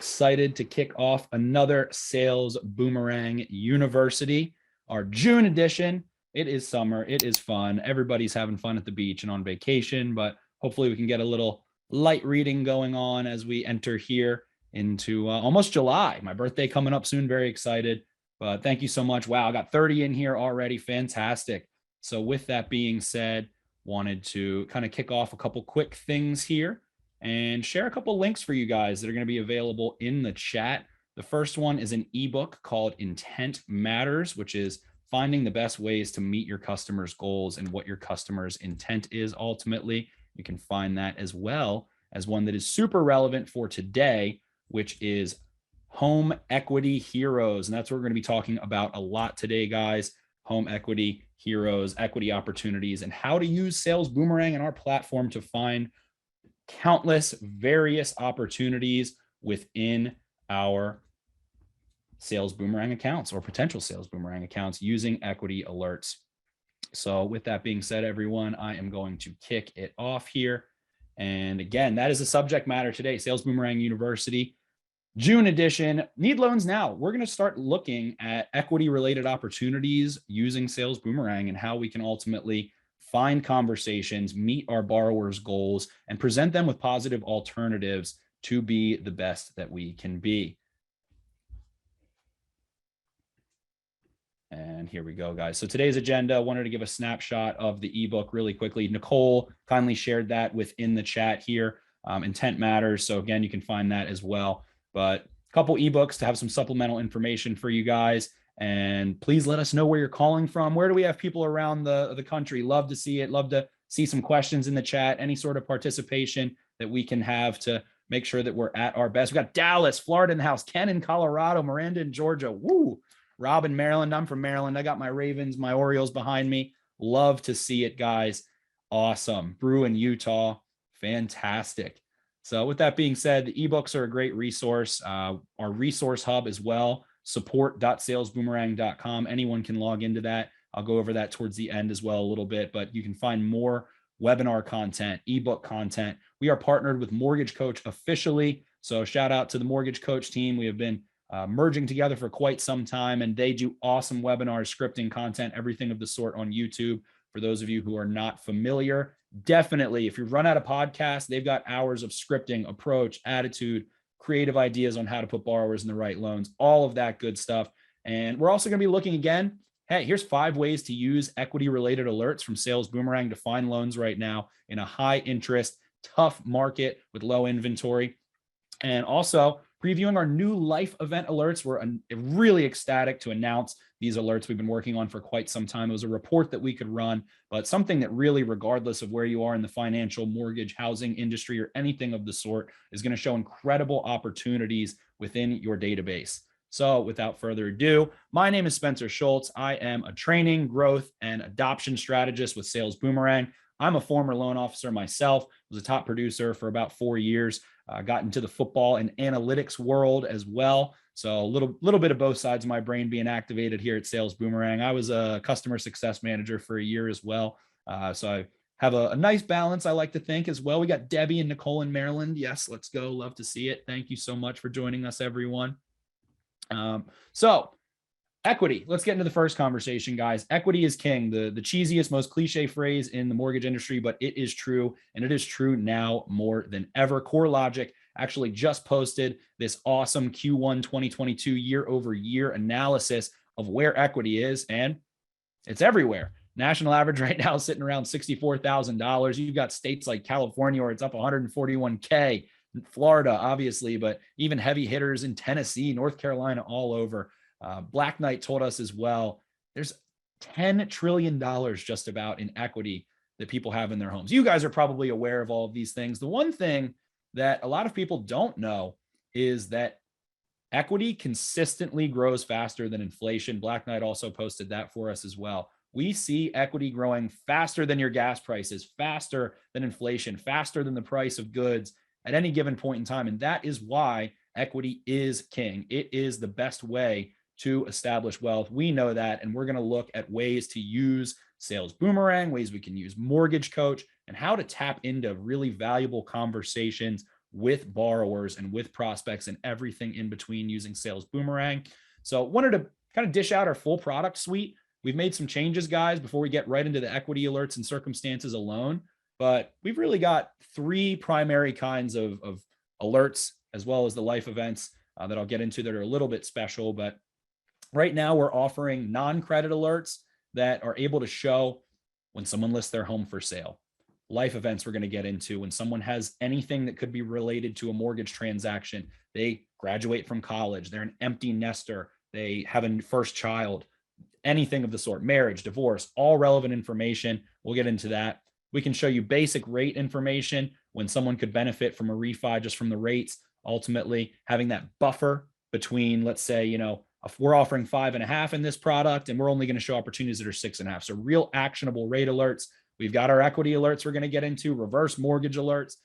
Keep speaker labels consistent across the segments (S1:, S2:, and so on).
S1: excited to kick off another Sales Boomerang University, our June edition. It is summer. It is fun. Everybody's having fun at the beach and on vacation, but hopefully we can get a little light reading going on as we enter here into almost July. My birthday coming up soon. Very excited. But thank you so much. Wow, I got 30 in here already. Fantastic. So with that being said, wanted to kind of kick off a couple quick things here and share a couple links for you guys that are going to be available in the chat. The first one is an ebook called Intent Matters, which is finding the best ways to meet your customers' goals and what your customers' intent is ultimately. You can find that as well as one that is super relevant for today, which is Home Equity Heroes. And that's what we're going to be talking about a lot today, guys. Home equity heroes, equity opportunities, and how to use Sales Boomerang and our platform to find countless various opportunities within our Sales Boomerang accounts or potential Sales Boomerang accounts using equity alerts. So with that being said, everyone, I am going to kick it off here. And again, that is the subject matter today, Sales Boomerang University, June edition. Need loans now. We're going to start looking at equity related opportunities using Sales Boomerang and how we can ultimately find conversations, meet our borrowers' goals, and present them with positive alternatives to be the best that we can be. And here we go, guys. So today's agenda, I wanted to give a snapshot of the ebook really quickly. Nicole kindly shared that within the chat here, Intent Matters. So again, you can find that as well. But a couple ebooks to have some supplemental information for you guys. And please let us know where you're calling from. Where do we have people around the country? Love to see it. Love to see some questions in the chat, any sort of participation that we can have to make sure that we're at our best. We got Dallas, Florida in the house, Ken in Colorado, Miranda in Georgia. Woo! Rob in Maryland. I'm from Maryland. I got my Ravens, my Orioles behind me. Love to see it, guys. Awesome. Brew in Utah. Fantastic. So with that being said, the ebooks are a great resource. Our resource hub as well, support.salesboomerang.com. Anyone can log into that. I'll go over that towards the end as well a little bit, but you can find more webinar content, ebook content. We are partnered with Mortgage Coach officially. So shout out to the Mortgage Coach team. We have been merging together for quite some time, and they do awesome webinars, scripting content, everything of the sort on YouTube. For those of you who are not familiar, definitely, if you run out of podcasts, they've got hours of scripting, approach, attitude, creative ideas on how to put borrowers in the right loans, all of that good stuff. And we're also going to be looking again, hey, here's 5 ways to use equity-related alerts from Sales Boomerang to find loans right now in a high-interest, tough market with low inventory. And also previewing our new life event alerts. We're really ecstatic to announce these alerts we've been working on for quite some time. It was a report that we could run, but something that really, regardless of where you are in the financial, mortgage, housing industry, or anything of the sort, is going to show incredible opportunities within your database. So without further ado, my name is Spencer Schultz. I am a training, growth, and adoption strategist with Sales Boomerang. I'm a former loan officer myself, was a top producer for about 4 years. Got into the football and analytics world as well. So a little bit of both sides of my brain being activated here at Sales Boomerang. I was a customer success manager for a year as well. So I have a nice balance, I like to think, as well. We got Debbie and Nicole in Maryland. Yes, let's go. Love to see it. Thank you so much for joining us, everyone. So equity. Let's get into the first conversation, guys. Equity is king, the cheesiest, most cliche phrase in the mortgage industry, but it is true, and it is true now more than ever. CoreLogic actually just posted this awesome Q1 2022 year-over-year analysis of where equity is, and it's everywhere. National average right now is sitting around $64,000. You've got states like California where it's up 141K, Florida, obviously, but even heavy hitters in Tennessee, North Carolina, all over. Black Knight told us as well, there's $10 trillion just about in equity that people have in their homes. You guys are probably aware of all of these things. The one thing that a lot of people don't know is that equity consistently grows faster than inflation. Black Knight also posted that for us as well. We see equity growing faster than your gas prices, faster than inflation, faster than the price of goods at any given point in time. And that is why equity is king. It is the best way to establish wealth. We know that, and we're going to look at ways to use Sales Boomerang, ways we can use Mortgage Coach, and how to tap into really valuable conversations with borrowers and with prospects and everything in between using Sales Boomerang. So wanted to kind of dish out our full product suite. We've made some changes, guys, before we get right into the equity alerts and circumstances alone. But we've really got three primary kinds of alerts, as well as the life events that I'll get into that are a little bit special. But right now we're offering non-credit alerts that are able to show when someone lists their home for sale. Life events we're going to get into when someone has anything that could be related to a mortgage transaction. They graduate from college, they're an empty nester, they have a first child, anything of the sort, marriage, divorce, all relevant information. We'll get into that. We can show you basic rate information when someone could benefit from a refi just from the rates. Ultimately, having that buffer between, let's say, if we're offering 5.5 in this product and we're only going to show opportunities that are 6.5. So real actionable rate alerts. We've got our equity alerts we're going to get into, reverse mortgage alerts.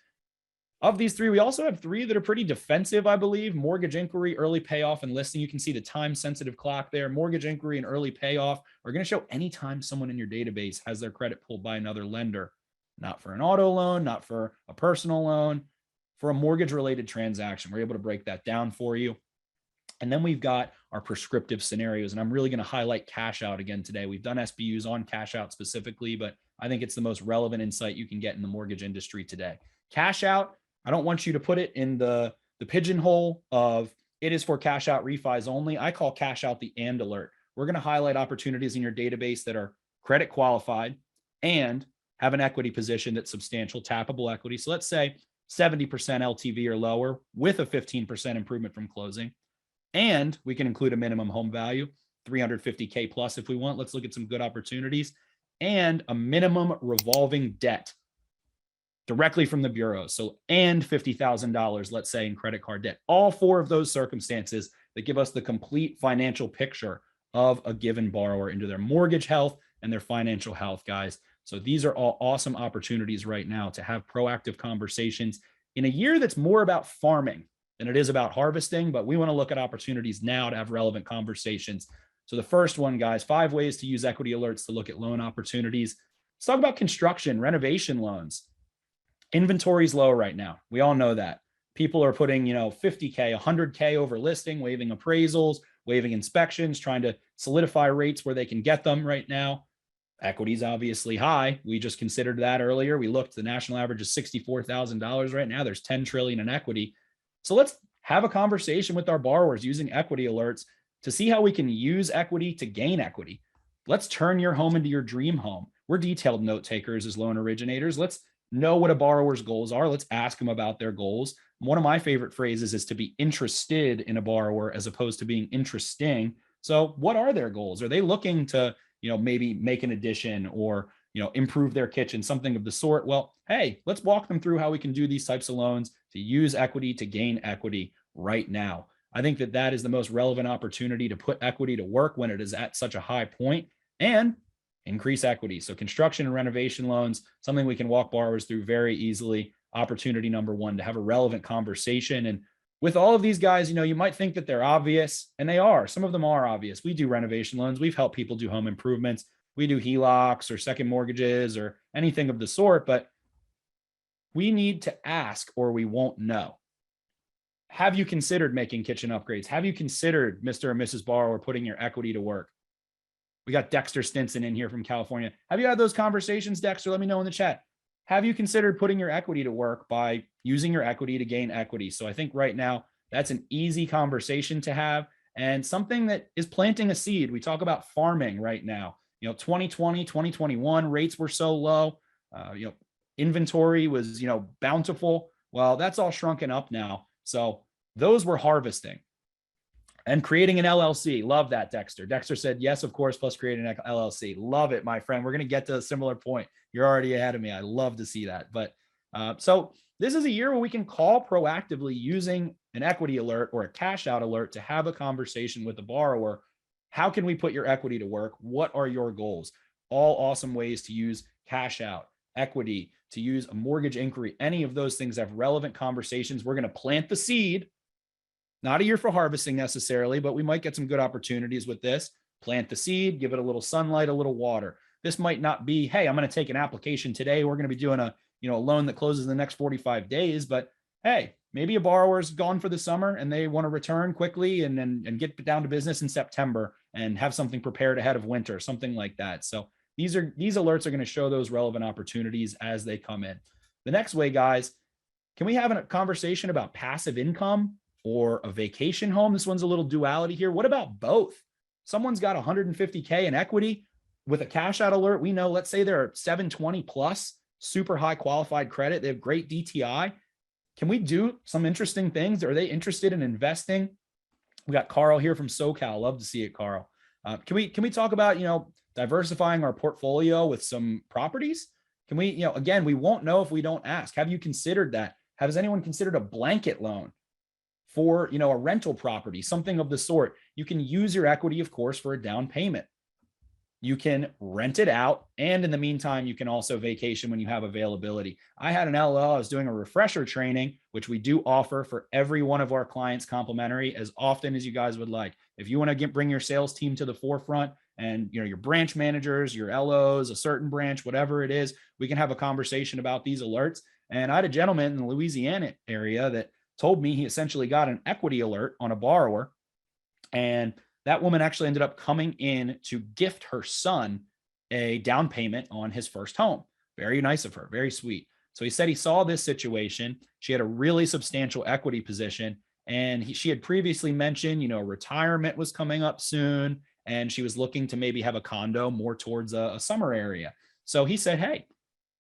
S1: Of these three, we also have three that are pretty defensive, I believe. Mortgage inquiry, early payoff, and listing. You can see the time-sensitive clock there. Mortgage inquiry and early payoff are going to show anytime someone in your database has their credit pulled by another lender. Not for an auto loan, not for a personal loan, for a mortgage-related transaction. We're able to break that down for you. And then we've got our prescriptive scenarios, and I'm really going to highlight cash out again today. We've done SBUs on cash out specifically, but I think it's the most relevant insight you can get in the mortgage industry today. Cash out, I don't want you to put it in the pigeonhole of it is for cash out refis only. I call cash out the and alert. We're going to highlight opportunities in your database that are credit qualified and have an equity position that's substantial, tappable equity. So let's say 70% LTV or lower with a 15% improvement from closing. And we can include a minimum home value, 350K plus if we want. Let's look at some good opportunities. And a minimum revolving debt directly from the bureau. So, and $50,000, let's say, in credit card debt. All four of those circumstances that give us the complete financial picture of a given borrower into their mortgage health and their financial health, guys. So these are all awesome opportunities right now to have proactive conversations in a year that's more about farming than it is about harvesting, but we want to look at opportunities now to have relevant conversations. So the first one, guys, 5 ways to use equity alerts to look at loan opportunities. Let's talk about construction, renovation loans. Inventory is low right now. We all know that. People are putting, 50K, 100K over listing, waiving appraisals, waiving inspections, trying to solidify rates where they can get them right now. Equity is obviously high. We just considered that earlier. We looked, the national average is $64,000 right now. There's 10 trillion in equity. So let's have a conversation with our borrowers using equity alerts to see how we can use equity to gain equity. Let's turn your home into your dream home. We're detailed note takers as loan originators. Let's know what a borrower's goals are. Let's ask them about their goals. One of my favorite phrases is to be interested in a borrower as opposed to being interesting. So what are their goals? Are they looking to, maybe make an addition or, improve their kitchen, something of the sort? Well, hey, let's walk them through how we can do these types of loans to use equity to gain equity right now. I think that is the most relevant opportunity to put equity to work when it is at such a high point and increase equity. So construction and renovation loans, something we can walk borrowers through very easily. Opportunity number one, to have a relevant conversation. And with all of these guys, you might think that they're obvious, and they are. Some of them are obvious. We do renovation loans. We've helped people do home improvements. We do HELOCs or second mortgages or anything of the sort, but we need to ask or we won't know. Have you considered making kitchen upgrades? Have you considered, Mr. or Mrs. Borrower, putting your equity to work? We got Dexter Stinson in here from California. Have you had those conversations, Dexter? Let me know in the chat. Have you considered putting your equity to work by using your equity to gain equity? So I think right now that's an easy conversation to have and something that is planting a seed. We talk about farming right now. 2020, 2021 rates were so low. Inventory was, bountiful. Well, that's all shrunken up now. So those were harvesting. And creating an LLC. Love that, Dexter. Dexter said, yes, of course, plus creating an LLC. Love it, my friend. We're going to get to a similar point. You're already ahead of me. I love to see that. But so this is a year where we can call proactively using an equity alert or a cash out alert to have a conversation with the borrower. How can we put your equity to work? What are your goals? All awesome ways to use cash out, equity, to use a mortgage inquiry. Any of those things have relevant conversations. We're going to plant the seed. Not a year for harvesting necessarily, but we might get some good opportunities with this. Plant the seed, give it a little sunlight, a little water. This might not be, hey, I'm going to take an application today. We're going to be doing a loan that closes in the next 45 days. But hey, maybe a borrower's gone for the summer and they want to return quickly and get down to business in September and have something prepared ahead of winter, something like that. So these alerts are going to show those relevant opportunities as they come in. The next way, guys, can we have a conversation about passive income or a vacation home? This one's a little duality here. What about both? Someone's got 150K in equity with a cash out alert. We know, let's say they're 720 plus, super high qualified credit. They have great DTI. Can we do some interesting things? Are they interested in investing? We got Carl here from SoCal. Love to see it, Carl. Can we talk about, diversifying our portfolio with some properties? Can we, again, we won't know if we don't ask. Have you considered that? Has anyone considered a blanket loan for, a rental property, something of the sort? You can use your equity, of course, for a down payment. You can rent it out. And in the meantime, you can also vacation when you have availability. I had an LL, I was doing a refresher training, which we do offer for every one of our clients complimentary as often as you guys would like. If you want to bring your sales team to the forefront and, your branch managers, your LOs, a certain branch, whatever it is, we can have a conversation about these alerts. And I had a gentleman in the Louisiana area that told me he essentially got an equity alert on a borrower, and that woman actually ended up coming in to gift her son a down payment on his first home. Very nice of her, very sweet. So he said he saw this situation. She had a really substantial equity position, and she had previously mentioned, retirement was coming up soon, and she was looking to maybe have a condo more towards a summer area. So he said, hey,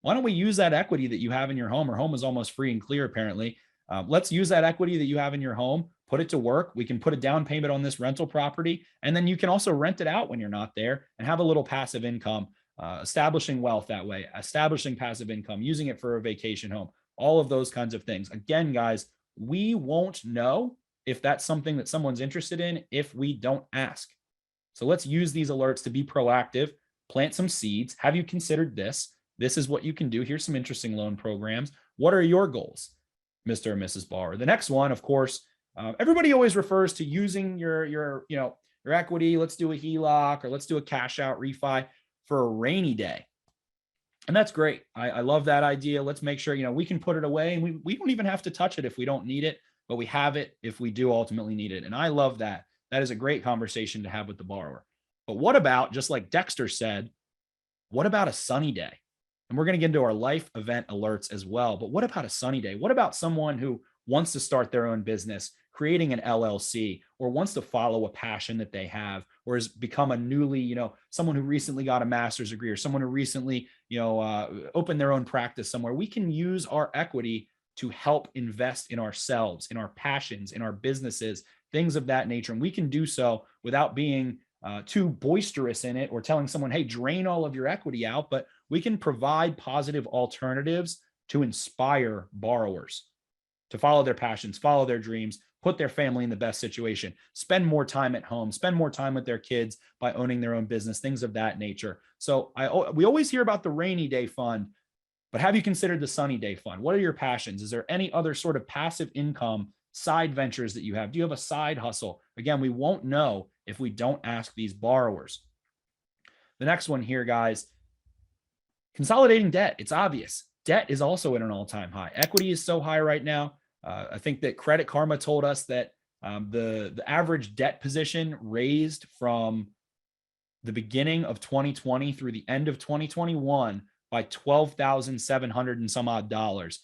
S1: why don't we use that equity that you have in your home? Her home is almost free and clear, apparently. Let's use that equity that you have in your home, put it to work. We can put a down payment on this rental property, and then you can also rent it out when you're not there and have a little passive income, establishing wealth that way, establishing passive income, using it for a vacation home, all of those kinds of things. Again, guys, we won't know if that's something that someone's interested in if we don't ask. So let's use these alerts to be proactive, plant some seeds. Have you considered this? This is what you can do. Here's some interesting loan programs. What are your goals, Mr. and Mrs. Borrower? The next one, of course, everybody always refers to using your equity. Let's do a HELOC or let's do a cash out refi for a rainy day. And that's great. I love that idea. Let's make sure, we can put it away, and we don't even have to touch it if we don't need it, but we have it if we do ultimately need it. And I love that. That is a great conversation to have with the borrower. But what about, just like Dexter said, what about a sunny day? And we're going to get into our life event alerts as well. But what about a sunny day? What about someone who wants to start their own business, creating an LLC, or wants to follow a passion that they have, or has become a newly, someone who recently got a master's degree, or someone who recently, opened their own practice somewhere? We can use our equity to help invest in ourselves, in our passions, in our businesses, things of that nature. And we can do so without being too boisterous in it or telling someone, hey, drain all of your equity out. But we can provide positive alternatives to inspire borrowers to follow their passions, follow their dreams, put their family in the best situation, spend more time at home, spend more time with their kids by owning their own business, things of that nature. So we always hear about the rainy day fund, but have you considered the sunny day fund? What are your passions? Is there any other sort of passive income side ventures that you have? Do you have a side hustle? Again, we won't know if we don't ask these borrowers. The next one here, guys, consolidating debt. It's obvious. Debt is also at an all-time high. Equity is so high right now. I think that Credit Karma told us that the average debt position raised from the beginning of 2020 through the end of 2021 by $12,700 and some odd dollars.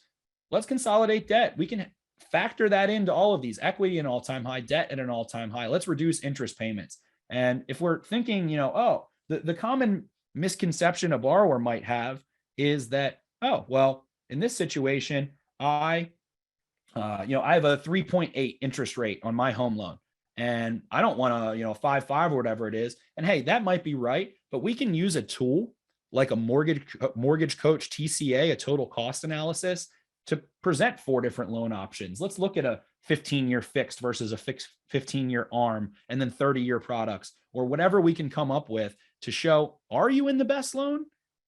S1: Let's consolidate debt. We can factor that into all of these. Equity at an all-time high, debt at an all-time high. Let's reduce interest payments. And if we're thinking, the common misconception a borrower might have is that, oh, well, in this situation, I have a 3.8 interest rate on my home loan, and I don't want to, 5.5 or whatever it is. And hey, that might be right, but we can use a tool like a mortgage coach TCA, a total cost analysis, to present 4 different loan options. Let's look at a 15-year fixed versus a fixed 15-year ARM, and then 30-year products, or whatever we can come up with to show, are you in the best loan?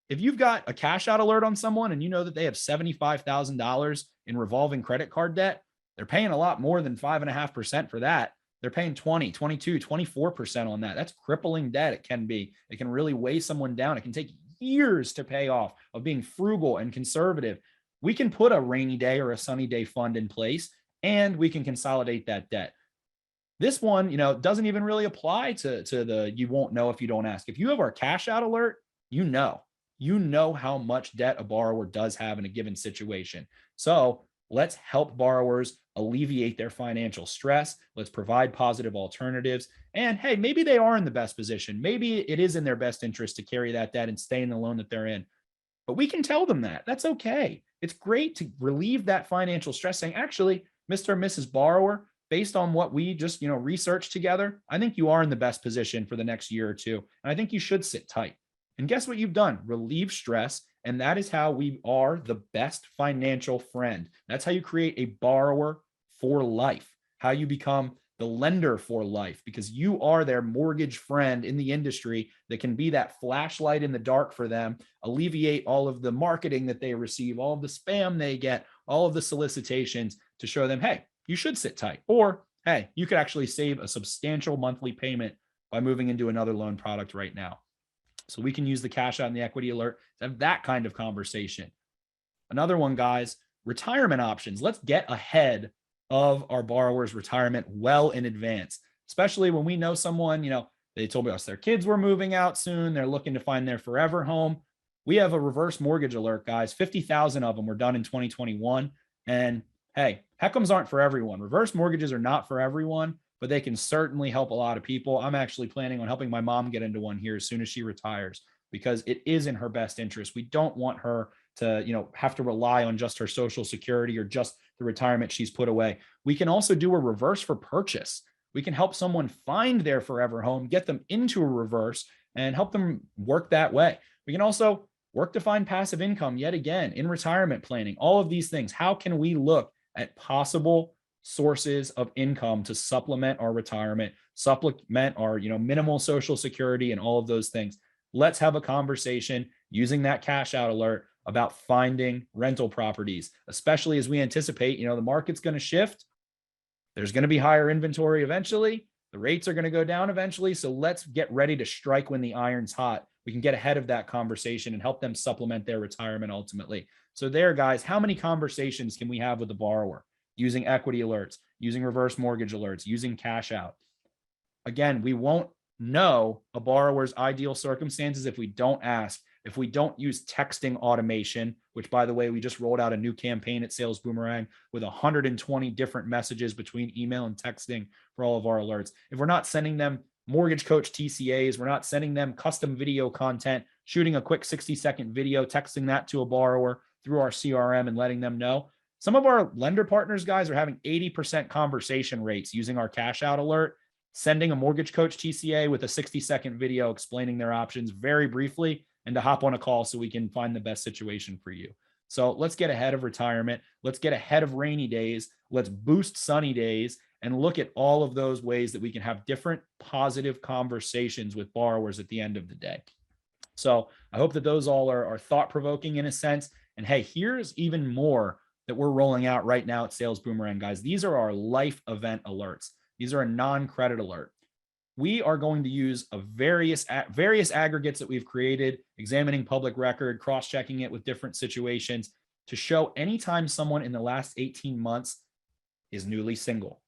S1: If you've got a cash out alert on someone and you know that they have $75,000 in revolving credit card debt, they're paying a lot more than 5.5% for that. They're paying 20, 22, 24% on that. That's crippling debt. It can be. It can really weigh someone down. It can take years to pay off of being frugal and conservative. we can put a rainy day or a sunny day fund in place, and we can consolidate that debt. This one, doesn't even really apply to the you won't know if you don't ask. If you have our cash out alert, you know how much debt a borrower does have in a given situation. So let's help borrowers alleviate their financial stress. Let's provide positive alternatives. And hey, maybe they are in the best position. Maybe it is in their best interest to carry that debt and stay in the loan that they're in. But we can tell them that. That's okay. It's great to relieve that financial stress, saying, actually, Mr. and Mrs. Borrower, based on what we just, researched together, I think you are in the best position for the next year or two. And I think you should sit tight. And guess what you've done? Relieve stress. And that is how we are the best financial friend. That's how you create a borrower for life, how you become the lender for life, because you are their mortgage friend in the industry that can be that flashlight in the dark for them, alleviate all of the marketing that they receive, all of the spam they get, all of the solicitations to show them, hey, you should sit tight. Or, hey, you could actually save a substantial monthly payment by moving into another loan product right now. So we can use the cash out and the equity alert to have that kind of conversation. Another one, guys, retirement options. Let's get ahead of our borrower's retirement well in advance, especially when we know someone, they told us their kids were moving out soon. They're looking to find their forever home. We have a reverse mortgage alert, guys. 50,000 of them were done in 2021. And hey, HECMs aren't for everyone. Reverse mortgages are not for everyone, but they can certainly help a lot of people. I'm actually planning on helping my mom get into one here as soon as she retires, because it is in her best interest. We don't want her to, have to rely on just her Social Security or just the retirement she's put away. We can also do a reverse for purchase. We can help someone find their forever home, get them into a reverse, and help them work that way. We can also work to find passive income yet again in retirement planning, all of these things. How can we look at possible sources of income to supplement our retirement, supplement our, minimal Social Security and all of those things? Let's have a conversation using that cash out alert about finding rental properties, especially as we anticipate, the market's going to shift. There's going to be higher inventory eventually. The rates are going to go down eventually. So let's get ready to strike when the iron's hot. We can get ahead of that conversation and help them supplement their retirement ultimately. So there, guys, how many conversations can we have with the borrower using equity alerts, using reverse mortgage alerts, using cash out? Again, we won't know a borrower's ideal circumstances if we don't ask, if we don't use texting automation, which, by the way, we just rolled out a new campaign at Sales Boomerang with 120 different messages between email and texting for all of our alerts. If we're not sending them mortgage coach TCAs, we're not sending them custom video content, shooting a quick 60-second video, texting that to a borrower through our CRM and letting them know. Some of our lender partners, guys, are having 80% conversation rates using our cash out alert, sending a mortgage coach TCA with a 60-second video explaining their options very briefly, and to hop on a call so we can find the best situation for you. So let's get ahead of retirement. Let's get ahead of rainy days. Let's boost sunny days and look at all of those ways that we can have different positive conversations with borrowers at the end of the day. So I hope that those all are thought-provoking in a sense. And hey, here's even more that we're rolling out right now at Sales Boomerang, guys. These are our life event alerts. These are a non-credit alert. We are going to use various aggregates that we've created, examining public record, cross-checking it with different situations to show anytime someone in the last 18 months is newly single,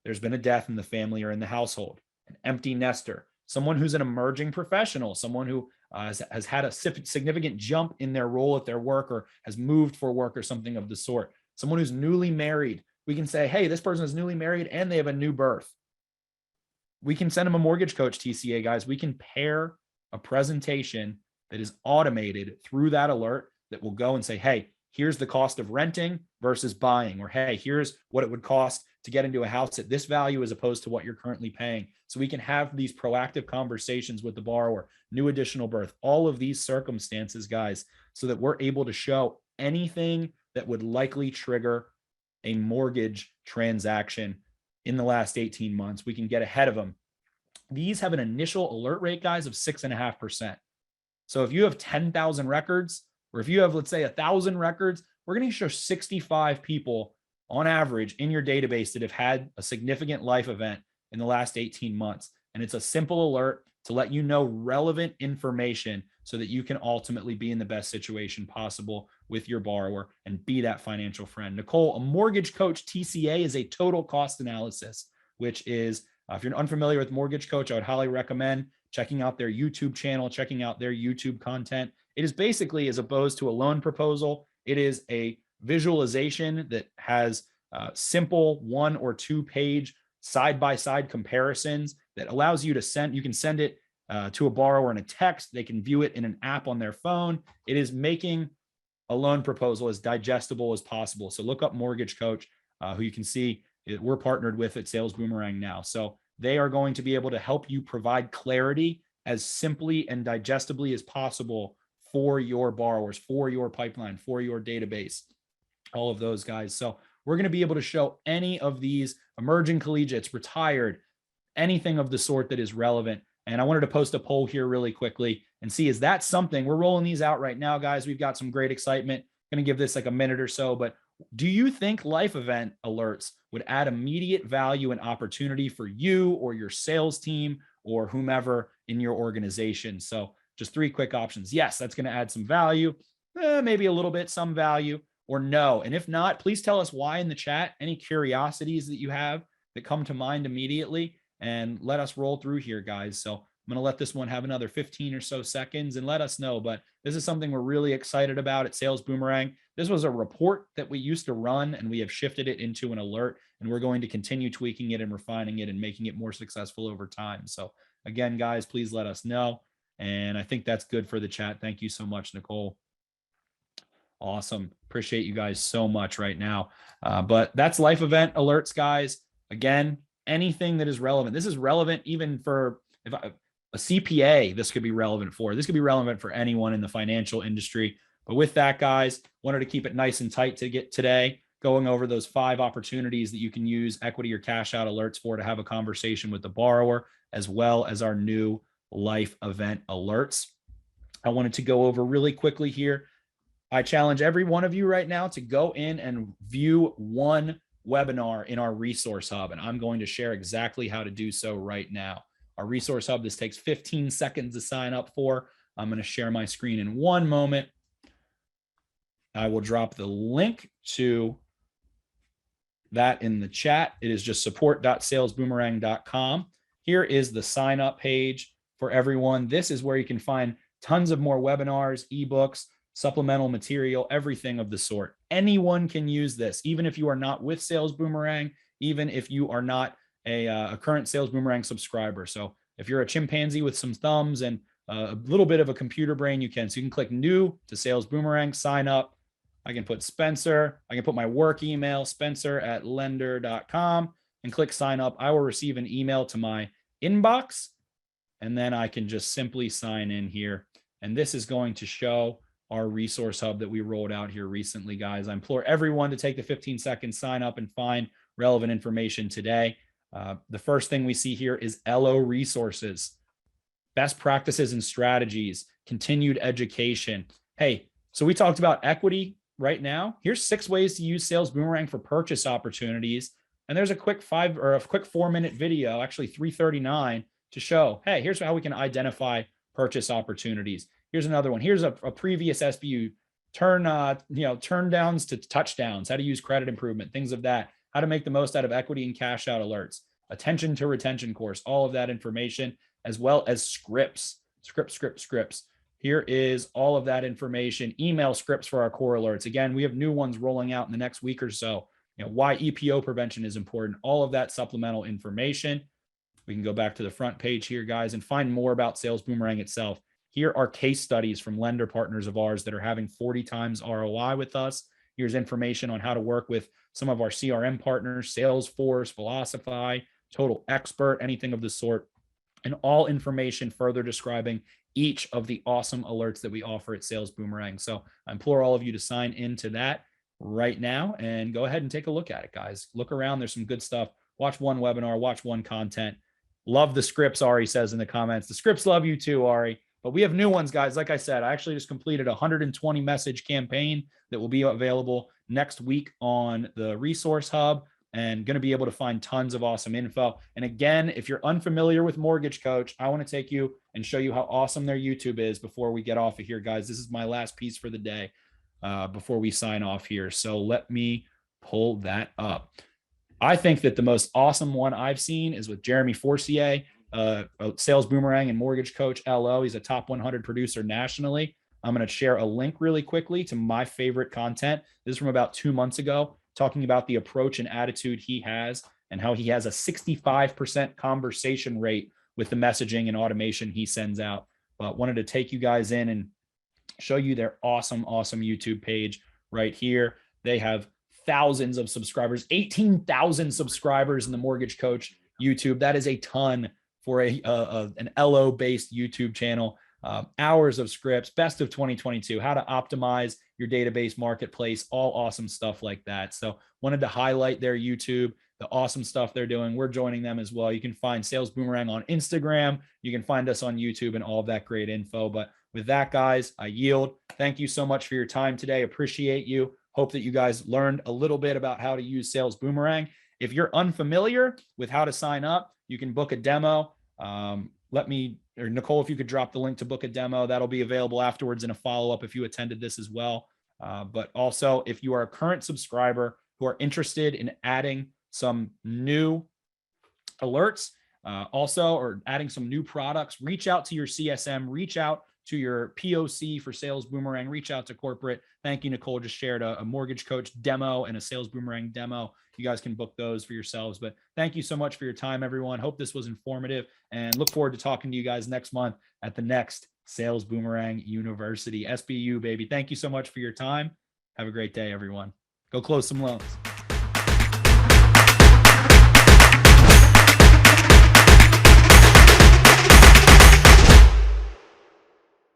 S1: there's been a death in the family or in the household, an empty nester, someone who's an emerging professional, someone who has had a significant jump in their role at their work or has moved for work or something of the sort, someone who's newly married. We can say, hey, this person is newly married and they have a new birth. We can send them a mortgage coach TCA, guys. We can pair a presentation that is automated through that alert that will go and say, hey, here's the cost of renting versus buying, or hey, here's what it would cost to get into a house at this value as opposed to what you're currently paying. So we can have these proactive conversations with the borrower, new additional birth, all of these circumstances, guys, so that we're able to show anything that would likely trigger a mortgage transaction in the last 18 months. We can get ahead of them. These have an initial alert rate, guys, of 6.5%. So if you have 10,000 records, or if you have, let's say, 1,000 records, we're going to show 65 people on average in your database that have had a significant life event in the last 18 months. And it's a simple alert to let you know relevant information so that you can ultimately be in the best situation possible with your borrower and be that financial friend. Nicole, a mortgage coach TCA is a total cost analysis, which is, if you're unfamiliar with Mortgage Coach, I would highly recommend checking out their YouTube channel, checking out their YouTube content. It is basically, as opposed to a loan proposal, it is a visualization that has simple 1 or 2 page side-by-side comparisons that allows you to send, you can send it to a borrower in a text. They can view it in an app on their phone. It is making a loan proposal as digestible as possible. So look up Mortgage Coach, who you can see we're partnered with at Sales Boomerang now. So they are going to be able to help you provide clarity as simply and digestibly as possible for your borrowers, for your pipeline, for your database, all of those guys. So we're going to be able to show any of these emerging collegiates, retired, anything of the sort that is relevant. And I wanted to post a poll here really quickly and see, is that something? We're rolling these out right now, guys. We've got some great excitement. Going to give this like a minute or so, but do you think life event alerts would add immediate value and opportunity for you or your sales team or whomever in your organization? So just 3 quick options. Yes, that's going to add some value, maybe a little bit, some value, or no. And if not, please tell us why in the chat, any curiosities that you have that come to mind immediately, and let us roll through here, guys. So I'm going to let this one have another 15 or so seconds and let us know. But this is something we're really excited about at Sales Boomerang. This was a report that we used to run, and we have shifted it into an alert, and we're going to continue tweaking it and refining it and making it more successful over time. So again, guys, please let us know. And I think that's good for the chat. Thank you so much, Nicole. Awesome. Appreciate you guys so much right now. But that's life event alerts, guys. Again, anything that is relevant. This is relevant even for a CPA. This could be relevant for. This could be relevant for anyone in the financial industry. But with that, guys, wanted to keep it nice and tight to get today, going over those 5 opportunities that you can use equity or cash out alerts for to have a conversation with the borrower, as well as our new life event alerts. I wanted to go over really quickly here. I challenge every one of you right now to go in and view one webinar in our resource hub, and I'm going to share exactly how to do so right now. Our resource hub, this takes 15 seconds to sign up for. I'm going to share my screen in one moment. I will drop the link to that in the chat. It is just support.salesboomerang.com. Here is the sign up page for everyone. This is where you can find tons of more webinars, ebooks, supplemental material, everything of the sort. Anyone can use this, even if you are not with Sales Boomerang, even if you are not a current Sales Boomerang subscriber. So if you're a chimpanzee with some thumbs and a little bit of a computer brain, you can. So you can click new to Sales Boomerang, sign up. I can put Spencer. I can put my work email, spencer@lender.com, and click sign up. I will receive an email to my inbox, and then I can just simply sign in here. And this is going to show our resource hub that we rolled out here recently, guys. I implore everyone to take the 15-second sign up and find relevant information today. The first thing we see here is LO resources, best practices and strategies, continued education. Hey, so we talked about equity right now. Here's 6 ways to use Sales Boomerang for purchase opportunities. And there's a quick 4-minute video, actually 3:39, to show, hey, here's how we can identify purchase opportunities. Here's another one. Here's a previous SBU turn downs to touchdowns, how to use credit improvement, things of that, how to make the most out of equity and cash out alerts, attention to retention course, all of that information, as well as scripts. Here is all of that information, email scripts for our core alerts. Again, we have new ones rolling out in the next week or so. Why EPO prevention is important, all of that supplemental information. We can go back to the front page here, guys, and find more about Sales Boomerang itself. Here are case studies from lender partners of ours that are having 40 times ROI with us. Here's information on how to work with some of our CRM partners, Salesforce, Velocify, Total Expert, anything of the sort, and all information further describing each of the awesome alerts that we offer at Sales Boomerang. So I implore all of you to sign into that right now and go ahead and take a look at it, guys. Look around. There's some good stuff. Watch one webinar, watch one content. Love the scripts, Ari says in the comments. The scripts love you too, Ari. But we have new ones, guys. Like I said, I actually just completed a 120 message campaign that will be available next week on the resource hub, and going to be able to find tons of awesome info. And again, if you're unfamiliar with Mortgage Coach, I want to take you and show you how awesome their YouTube is before we get off of here, guys. This is my last piece for the day. before we sign off here. So let me pull that up. I think that the most awesome one I've seen is with Jeremy Forcier, a sales boomerang and mortgage coach LO. He's a top 100 producer nationally. I'm going to share a link really quickly to my favorite content. This is from about 2 months ago, talking about the approach and attitude he has and how he has a 65% conversation rate with the messaging and automation he sends out. But wanted to take you guys in and show you their awesome YouTube page right here. They have thousands of subscribers, 18,000 subscribers in the Mortgage Coach YouTube. That is a ton for an LO based YouTube channel. Hours of scripts, best of 2022, how to optimize your database marketplace, all awesome stuff like that. So wanted to highlight their YouTube, the awesome stuff they're doing. We're joining them as well. You can find Sales Boomerang on Instagram. You can find us on YouTube and all of that great info. But with that, guys, I yield. Thank you so much for your time today. Appreciate you. Hope that you guys learned a little bit about how to use Sales Boomerang. If you're unfamiliar with how to sign up, you can book a demo. Nicole, if you could drop the link to book a demo, that'll be available afterwards in a follow-up if you attended this as well. But also, if you are a current subscriber who are interested in adding some new alerts, or adding some new products, reach out to your CSM, reach out to your POC for Sales Boomerang, reach out to corporate. Thank you, Nicole. Just shared a mortgage coach demo and a Sales Boomerang demo. You guys can book those for yourselves. But thank you so much for your time, everyone. Hope this was informative and look forward to talking to you guys next month at the next Sales Boomerang University, SBU, baby. Thank you so much for your time. Have a great day, everyone. Go close some loans.